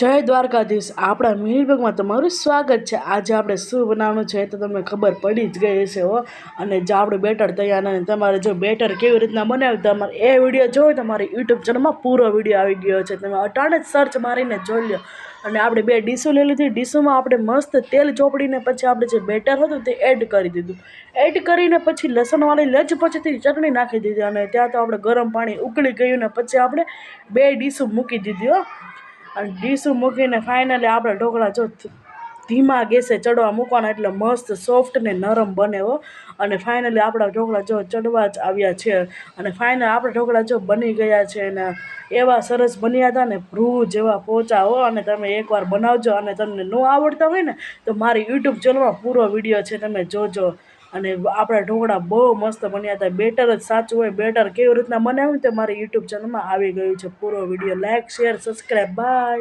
જય દ્વારકાધીશ આપણા મિલબગમાં તમારું સ્વાગત છે। આજે આપણે શું બનાવવાનું છે તો તમને ખબર પડી જ ગઈ હશે હો। અને જો આપણે બેટર તૈયાર અને તમારે જો બેટર કેવી રીતના બનાવ્યું તમારે એ વિડીયો જોવો તમારી યુટ્યુબ ચેનલમાં પૂરો વિડીયો આવી ગયો છે। તમે અટાણે જ સર્ચ મારીને જોઈ લો। અને આપણે બે ડીશું લઈ લીધી। ડીશુંમાં આપણે મસ્ત તેલ ચોપડીને પછી આપણે જે બેટર હતું તે એડ કરી દીધું। એડ કરીને પછી લસણવાળી લચપચતી ચટણી નાખી દીધી। અને ત્યાં તો આપણે ગરમ પાણી ઉકળી ગયું ને પછી આપણે બે ડીશું મૂકી દીધી હો। અને ડીશું મૂકીને ફાઇનલી આપણે ઢોકળા જો ધીમા ગેસે ચડવા મૂકવાના એટલે મસ્ત સોફ્ટ ને નરમ બને હો। અને ફાઇનલી આપણા ઢોકળા જો ચડવા જ આવ્યા છે। અને ફાઇનલ આપણા ઢોકળા જો બની ગયા છે ને એવા સરસ બન્યા હતા ને ભ્રૂ જેવા પોચા હો। અને તમે એકવાર બનાવજો અને તમને ન આવડતા હોય ને તો મારી યુટ્યુબ ચેનલમાં પૂરો વિડીયો છે તમે જોજો। અને આપણા ઢોકળા બહુ મસ્ત બન્યા હતા। બેટર જ સાચું હોય। બેટર કેવી રીતના બનાવ્યું તે મારી યુટ્યુબ ચેનલમાં આવી ગયું છે પૂરો video. Like share subscribe by.